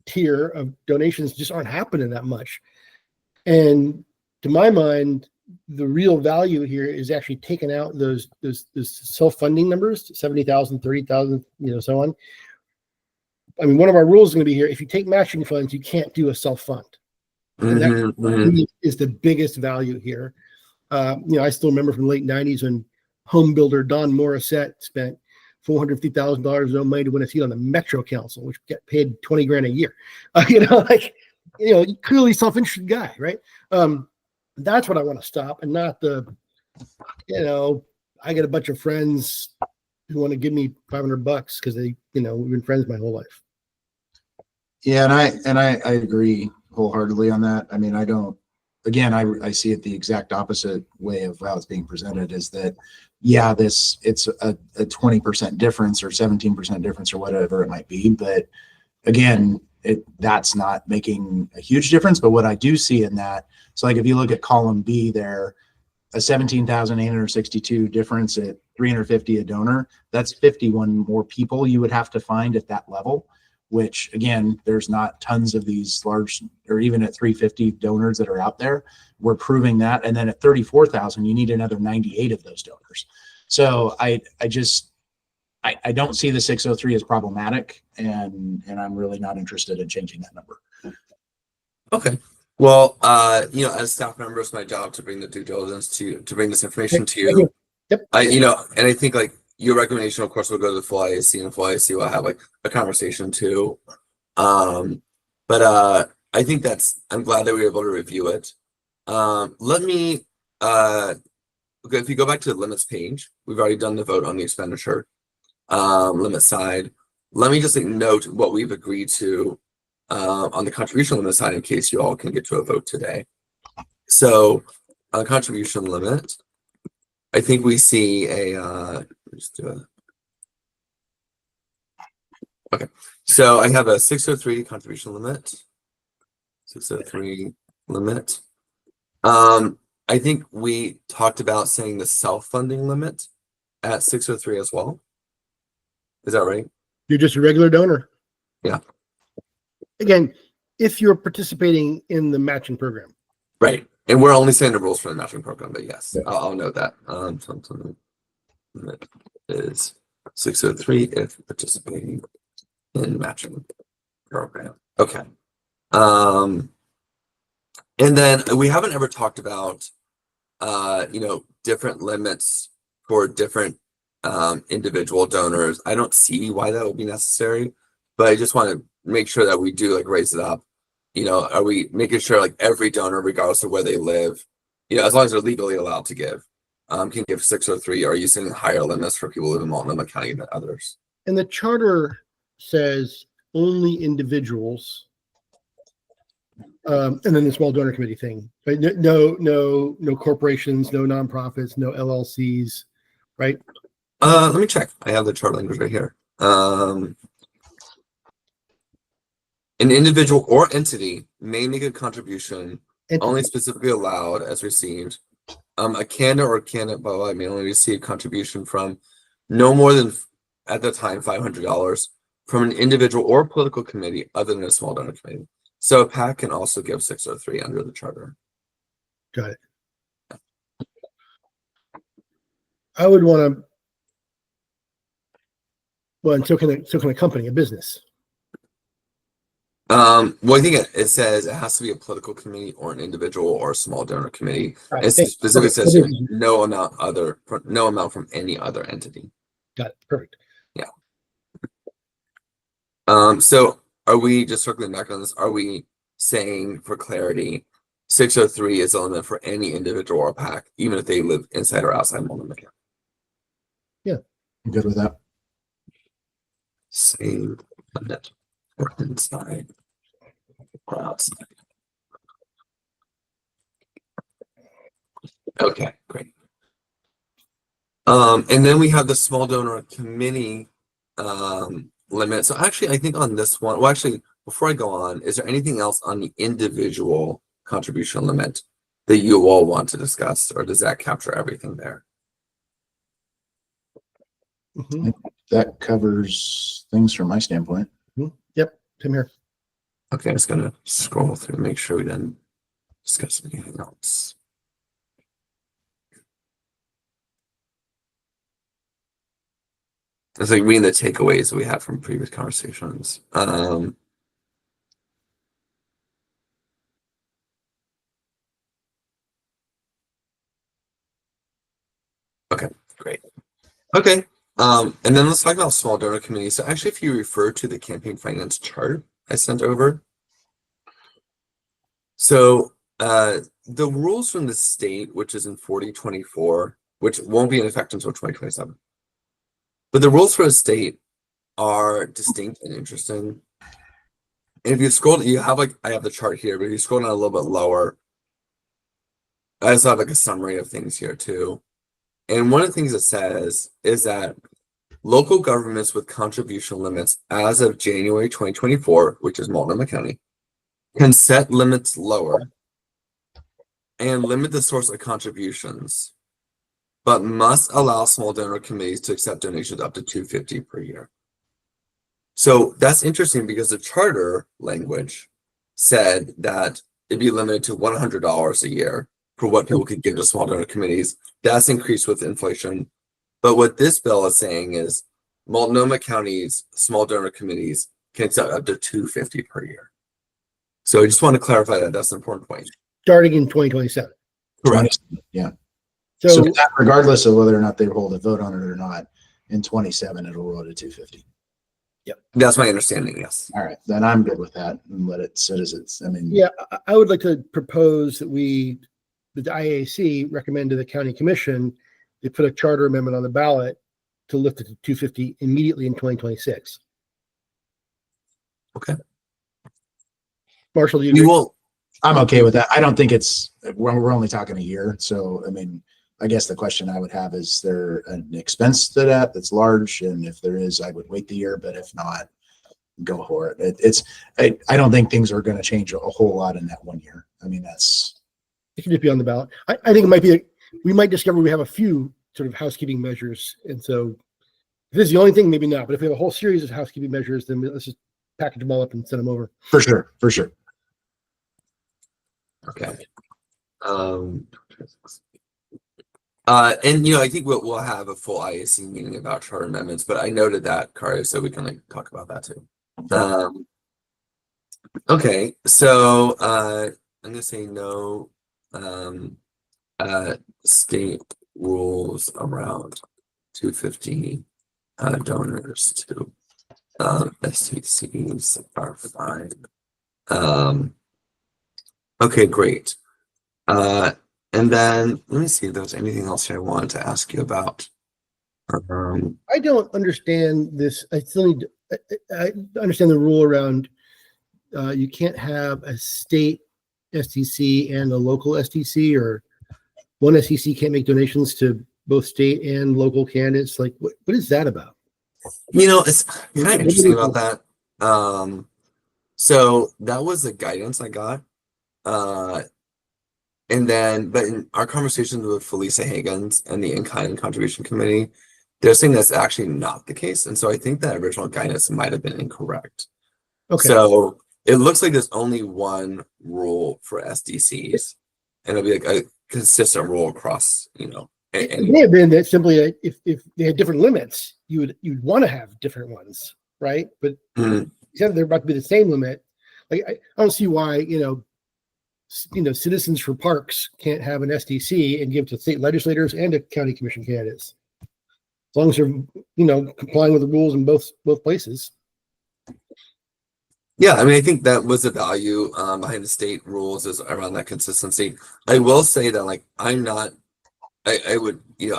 B: tier of donations just aren't happening that much. And to my mind, the real value here is actually taking out those self-funding numbers, 70,000, 30,000, so on. I mean, one of our rules is going to be here: if you take matching funds, you can't do a self-fund. And that is the biggest value here. I still remember from the late 90s when home builder Don Morissette spent $450,000 of his own money to win a seat on the Metro Council, which get paid $20,000 a year. Clearly self-interested guy, right? That's what I want to stop, and not I get a bunch of friends who want to give me $500 because they, we've been friends my whole life.
C: Yeah, and I agree wholeheartely on that. I mean, I see it the exact opposite way of how it's being presented, is that, yeah, it's a 20% difference or 17% difference or whatever it might be. But again, that's not making a huge difference. But what I do see in that, so if you look at column B there, a 17,862 difference at 350 a donor, that's 51 more people you would have to find at that level, which again, there's not tons of these large, or even at 350 donors that are out there. We're proving that. And then at 34,000, you need another 98 of those donors. So I don't see the 603 as problematic, and I'm really not interested in changing that number.
A: Okay. Well, as staff members, my job to bring the due diligence to bring this information to
B: Thank
A: you.
B: you. Yep.
A: And I think like your recommendation, of course, will go to the full IAC, and the full IAC will have like a conversation too. But I think I'm glad that we were able to review it. Let me okay, if you go back to the limits page, we've already done the vote on the expenditure limit side. Let me just note what we've agreed to on the contribution limit side in case you all can get to a vote today. So on the contribution limit, I think we see okay. So I have a 603 contribution limit. 603 limit. I think we talked about saying the self-funding limit at 603 as well. Is that right?
B: You're just a regular donor.
A: Yeah.
B: Again, if you're participating in the matching program.
A: Right. And we're only saying the rules for the matching program, but yes, yeah. I'll note that. Something limit is 603 if participating in matching program. Okay. And then we haven't ever talked about different limits for different individual donors. I don't see why that would be necessary, but I just want to make sure that we do like raise it up. Are we making sure like every donor, regardless of where they live, as long as they're legally allowed to give, can give 603? Or are you setting higher limits for people who live in Multnomah County than others?
B: And the charter says only individuals. And then the small donor committee thing, right? No corporations, no nonprofits, no LLCs, right?
A: Let me check. I have the chart language right here. An individual or entity may make a contribution only specifically allowed as received. A candidate or candidate may only receive contribution from no more than at the time $500 from an individual or political committee other than a small donor committee. So a PAC can also give 603 under the charter.
B: Got it. I would want to. Well, and so can a company, a business.
A: Well, I think it says it has to be a political committee or an individual or a small donor committee.
B: Right.
A: It specifically says no amount from any other entity.
B: Got it. Perfect.
A: Yeah. So are we just circling back on this? Are we saying for clarity, 603 is the limit for any individual or PAC, even if they live inside or outside Multnomah County?
B: Yeah.
C: I'm good with that.
A: Same limit for inside or outside. Okay, great. And then we have the small donor committee limit. So actually, I think on this one, well, actually, before I go on, is there anything else on the individual contribution limit that you all want to discuss, or does that capture everything there?
B: Mm-hmm.
C: That covers things from my standpoint.
B: Mm-hmm. Yep, same here.
A: Okay, I'm just gonna scroll through and make sure we didn't discuss anything else. It's like reading the takeaways that we had from previous conversations. Okay, great. Okay, and then let's talk about small donor committees. So actually, if you refer to the campaign finance chart I sent over, so the rules from the state, which is in 4024, which won't be in effect until 2027. But the rules for the state are distinct and interesting. And if you scroll, you have I have the chart here, but if you scroll down a little bit lower, I also have a summary of things here too. And one of the things it says is that local governments with contribution limits as of January 2024, which is Multnomah County, can set limits lower and limit the source of contributions, but must allow small donor committees to accept donations up to $250 per year. So that's interesting because the charter language said that it'd be limited to $100 a year for what people could give to small donor committees. That's increased with inflation. But what this bill is saying is Multnomah County's small donor committees can accept up to $250 per year. So I just want to clarify that. That's an important point.
B: starting in 2027.
A: Correct.
C: Yeah.
B: So,
C: So that, regardless of whether or not they hold a vote on it or not, in 27 it'll roll to 250.
A: That's my understanding. Yes.
C: All right, then I'm good with that and let it sit as it's. I mean,
B: yeah, I would like to propose that the IAC recommend to the county commission to put a charter amendment on the ballot to lift it to 250 immediately in 2026.
A: Okay.
B: Marshall, do you
A: We
B: agree?
A: will.
C: I'm okay with that. I don't think it's, we're only talking a year. So, I mean, I guess the question I would have, is there an expense to that that's large? And if there is, I would wait the year, but if not, go for it. I don't think things are going to change a whole lot in that 1 year. I mean, that's.
B: It can just be on the ballot. I think it might be, we might discover we have a few sort of housekeeping measures. And so if this is the only thing, maybe not. But if we have a whole series of housekeeping measures, then let's just package them all up and send them over.
C: For sure. For sure.
A: Okay. And I think we'll have a full IAC meeting about charter amendments, but I noted that, Kari, so we can talk about that too. Okay, so I'm gonna say no state rules around 250 donors to STCs are fine. Okay, great. And then let me see if there's anything else I wanted to ask you about.
B: I don't understand this. I still need I understand the rule around you can't have a state STC and a local STC, or one STC can't make donations to both state and local candidates. Like, what is that about?
A: It's kind of interesting about that. So that was the guidance I got. And then, but in our conversations with Felisa Hagens and the In-Kind Contribution Committee, they're saying that's actually not the case. And so I think that original guidance might have been incorrect.
B: Okay.
A: So it looks like there's only one rule for SDCs, and it'll be like a consistent rule across,
B: It may have been that simply if they had different limits, you'd want to have different ones, right? But except they're about to be the same limit. Like I don't see why Citizens for Parks can't have an SDC and give to state legislators and to county commission candidates, as long as they're complying with the rules in both places.
A: Yeah, I mean, I think that was the value behind the state rules, is around that consistency. I will say that I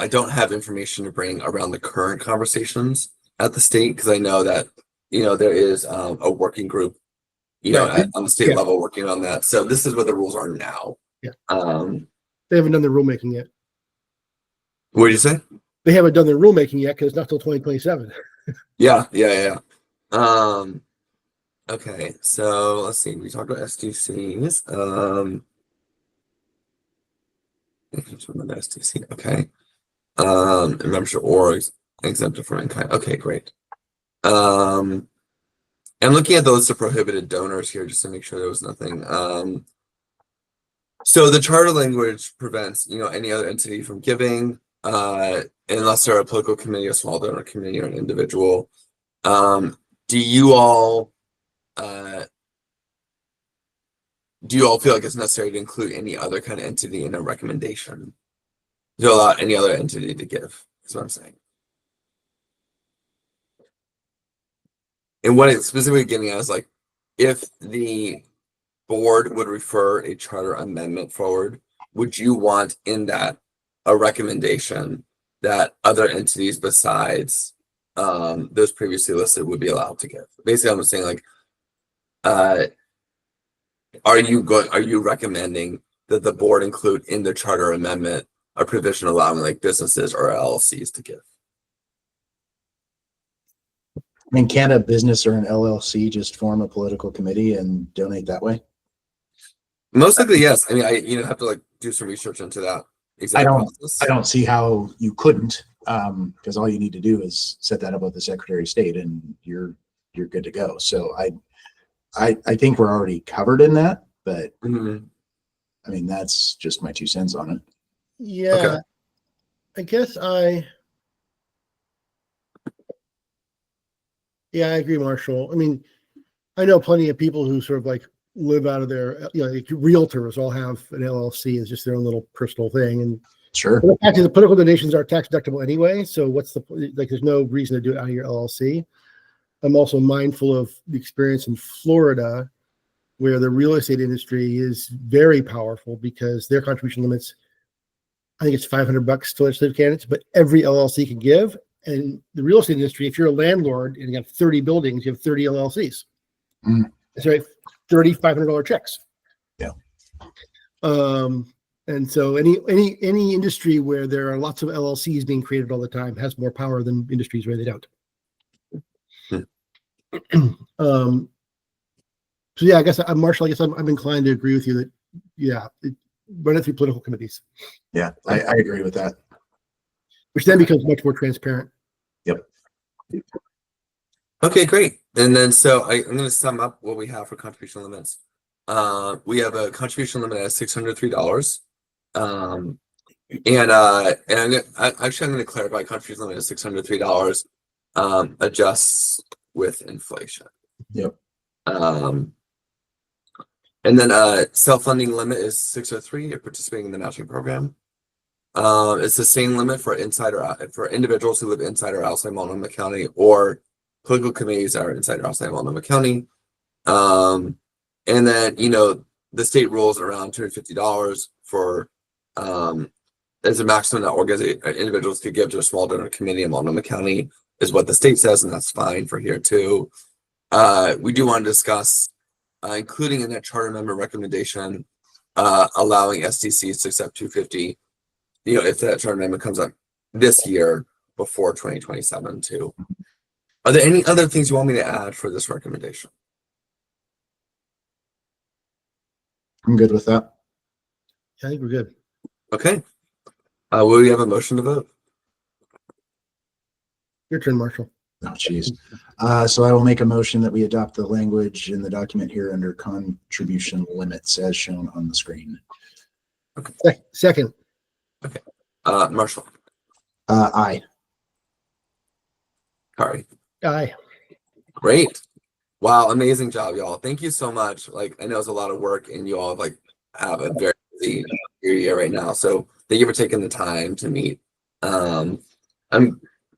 A: don't have information to bring around the current conversations at the state, because I know that there is a working group
B: Right.
A: on the state
B: Yeah.
A: level working on that. So this is what the rules are now.
B: Yeah.
A: What
B: They haven't done the rulemaking yet.
A: did you say?
B: They haven't done the rulemaking yet because it's not till 2027.
A: Yeah. Okay, so let's see. We talked about SDCs. SDC. Okay. Membership orgs exempted from in-kind. Okay, great. And looking at the list of prohibited donors here, just to make sure there was nothing. So the charter language prevents, any other entity from giving, unless they're a political committee, a small donor committee, or an individual. Do you all feel like it's necessary to include any other kind of entity in a recommendation? To allow any other entity to give, is what I'm saying. And what it's specifically getting at is if the board would refer a charter amendment forward, would you want in that a recommendation that other entities besides those previously listed would be allowed to give? Basically, I'm saying are you recommending that the board include in the charter amendment a provision allowing businesses or LLCs to give?
C: I mean, can a business or an LLC just form a political committee and donate that way?
A: Most likely, yes. I mean, you have to do some research into that exact process.
C: I don't see how you couldn't, because all you need to do is set that up with the Secretary of State and you're good to go. So I think we're already covered in that, but I mean, that's just my 2 cents on it.
B: Yeah.
A: Okay.
B: I guess I agree, Marshall. I mean, I know plenty of people who sort of live out of their, like realtors all have an LLC. It's just their own little personal thing. And
C: Sure.
B: actually, the political donations are tax deductible anyway. So there's no reason to do it out of your LLC. I'm also mindful of the experience in Florida, where the real estate industry is very powerful because their contribution limits, I think it's $500 to legislative candidates, but every LLC can give. And the real estate industry, if you're a landlord and you have 30 buildings, you have 30 LLCs. That's right, 30 $500 checks.
C: Yeah.
B: And so any industry where there are lots of LLCs being created all the time has more power than industries where they don't. So yeah, I guess Marshall, I'm inclined to agree with you that run it through political committees.
C: Yeah, I agree with that.
B: Which then becomes much more transparent.
C: Yep.
A: Okay, great. And then so I'm going to sum up what we have for contribution limits. We have a contribution limit at $603. And I'm going to clarify contribution limit is $603 adjusts with inflation.
C: Yep.
A: And then self-funding limit is 603 if participating in the matching program. It's the same limit for for individuals who live inside or outside Multnomah County, or political committees that are inside or outside Multnomah County. And then, the state rules around $250 for as a maximum that individuals could give to a small donor committee in Multnomah County is what the state says, and that's fine for here too. We do want to discuss including in that charter member recommendation, allowing SDCs to accept 250, if that charter amendment comes up this year before 2027 too. Are there any other things you want me to add for this recommendation?
C: I'm good with that.
B: I think we're good.
A: Okay. Will we have a motion to vote?
B: Your turn, Marshall.
C: Oh, geez. So I will make a motion that we adopt the language in the document here under contribution limits as shown on the screen.
A: Okay.
B: Second.
A: Okay. Marshall.
C: Aye.
A: Kari.
B: Aye.
A: Great. Wow. Amazing job, y'all. Thank you so much. I know it's a lot of work and you all have a very busy year right now. So thank you for taking the time to meet.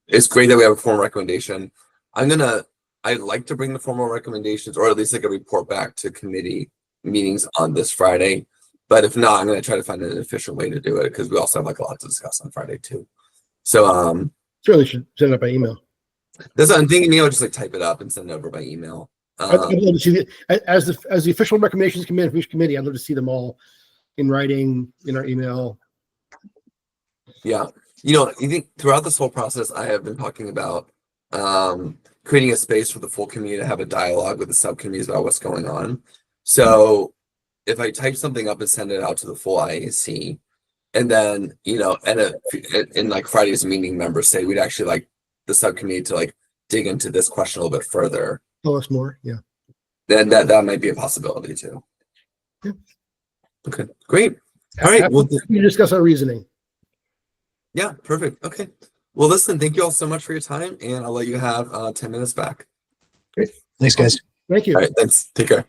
A: It's great that we have a formal recommendation. I'd like to bring the formal recommendations, or at least a report back to committee meetings on this Friday. But if not, I'm going to try to find an efficient way to do it because we also have a lot to discuss on Friday too. So
B: certainly should send it by email.
A: That's what I'm thinking. Maybe I'll just like type it up and send it over by email.
B: I'd love to see as the official recommendations come in from each committee. I'd love to see them all in writing in our email.
A: Yeah, I think throughout this whole process, I have been talking about creating a space for the full community to have a dialogue with the subcommittees about what's going on. So if I type something up and send it out to the full IAC, and then in like Friday's meeting, members say we'd actually like the subcommittee to like dig into this question a little bit further.
B: Tell us more. Yeah.
A: Then that might be a possibility too.
B: Yeah.
A: Okay, great. All right.
B: We'll discuss our reasoning.
A: Yeah, perfect. Okay. Well, listen, thank you all so much for your time, and I'll let you have 10 minutes back.
C: Great. Thanks, guys.
B: Thank you.
A: All right, thanks. Take care.